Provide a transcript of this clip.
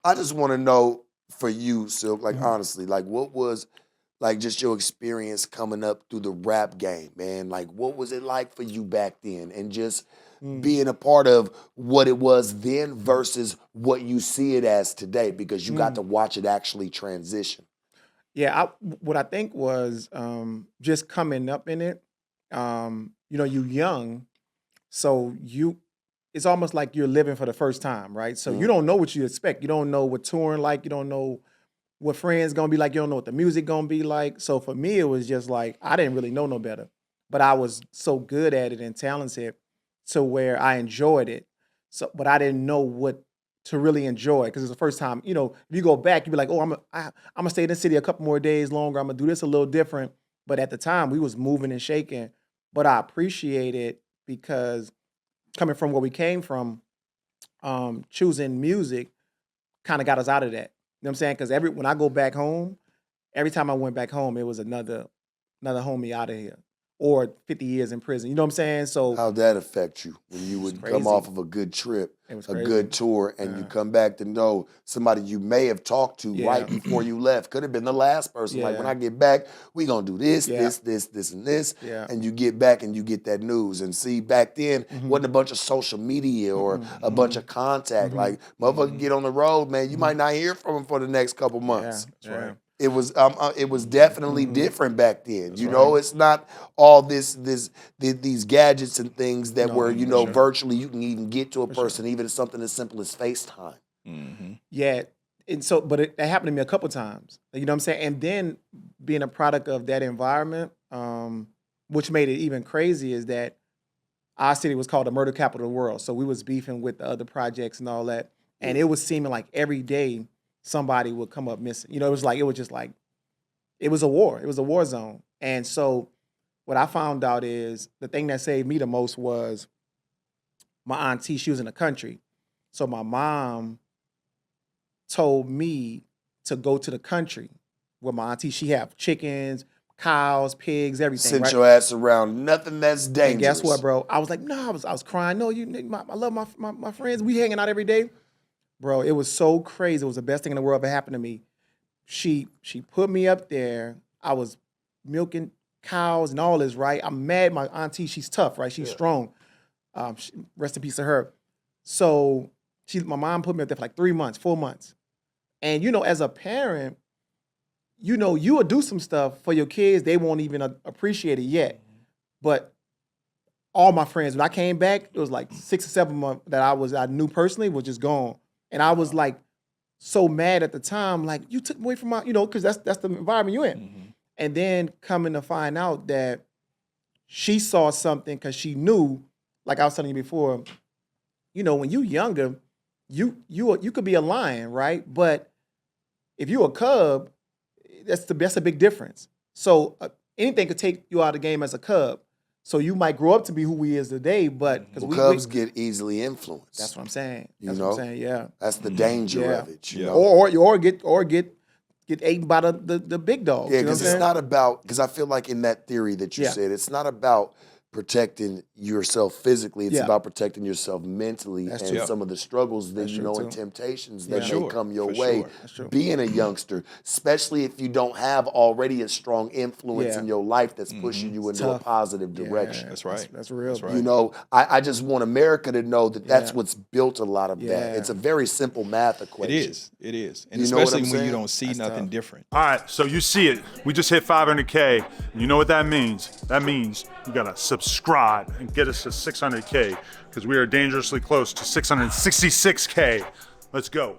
I just want to know for you, Silk, like honestly, like what was like just your experience coming up through the rap game, man? Like what was it like for you back then? And just Mm. being a part of what it was then versus what you see it as today, because you got to watch it actually transition. Yeah, what I think was just coming up in it. You young, so it's almost like you're living for the first time, right? So you Mhm. don't know what you expect. You don't know what touring like. You don't know what friends gonna be like. You don't know what the music gonna be like. So for me, it was just like I didn't really know no better, but I was so good at it and talented to where I enjoyed it. So, but I didn't know what to really enjoy because it's the first time. If you go back, you'd be like, "Oh, I'm gonna stay in the city a couple more days longer. I'm gonna do this a little different." But at the time, we was moving and shaking. But I appreciate it because coming from where we came from, choosing music kind of got us out of that. You know what I'm saying? Because when I go back home, every time I went back home, it was another homie out of here or 50 years in prison. You know what I'm saying? So How'd that affect you when you it's would come off crazy. of a good trip, It was a crazy. good tour, and you Yeah. come back to know somebody you may have talked to right Yeah. before you left? Could have been the last person. Like, when Yeah. I get back, we gonna do this, Yeah. this, and this. Yeah. And you get back and you get that news. And see, back then, Mhm. wasn't a bunch of social media or Mm-mm. a bunch Mm-mm. of contact. Mhm. Like, motherfucker get on the road, man, you Mhm. might not hear from them for the next couple Yeah. months. That's Yeah. right. It was definitely Mhm. different back then. That's You right. know, it's not all these gadgets and things that were, No, Mm, for for sure. virtually you can even get to a for sure. person, even something as simple as FaceTime. Mm-hmm. Yeah. And so, but that happened to me a couple times. You know what I'm saying? And then being a product of that environment, which made it even crazy, is that our city was called the murder capital of the world. So we was beefing with the other projects and all that. And Yeah. it was seeming like every day somebody would come up missing. It was just like it was a war. It was a war zone. And so what I found out is the thing that saved me the most was my auntie, she was in the country. So my mom told me to go to the country with my auntie. She have chickens, cows, pigs, everything, Send right? your ass around nothing that's And guess what, dangerous. bro? I was like, no, I was crying. No, I love my friends. We hanging out every day, bro. It was so crazy. It was the best thing in the world that happened to me. She put me up there. I was milking cows and all this, right? I'm mad. My auntie, she's tough, right? She's Yeah. strong. Rest in peace to her. So my mom put me up there for like 3 months, 4 months. And as a parent, you will do some stuff for your kids. They won't even appreciate it yet. But all my friends, when I came back, it was like 6 or 7 months that I knew personally was just gone. And I was like so mad at the time, like you took me away from because that's the environment you're in. Mm-hmm. And then coming to find out that she saw something because she knew, like I was telling you before, when you younger, you could be a lion, right? But if you a cub, that's a big difference. So anything could take you out of the game as a cub. So you might grow up to be who we is today, but because Well, we Cubs get easily influenced. that's what I'm saying. You That's what I'm know? saying. Yeah. That's the danger Yeah. of it. You Yeah. know? Or get eaten by the big dogs. Yeah, You know what I'm because it's saying? not about, because I feel like in that theory that you Yeah. said, it's not about protecting yourself physically. It's Yeah. about protecting yourself mentally That's and true. some of the struggles that, That's true, and too. temptations Yeah. that For may sure, come your for way sure. That's true. being a youngster, especially if you don't have already a strong influence Yeah. in your life that's pushing you into a tough. positive Yeah, direction. That's right. That's real. That's bro. right. You know, I just want America to know that that's Yeah. what's built a lot of that. Yeah. It's a very simple math It equation. is. It is. And You know what especially I'm when you saying? don't see That's nothing tough. different. All right, so you see it. We just hit 500K. You know what that means? That means you gotta subscribe and get us to 600K because we are dangerously close to 666K. Let's go.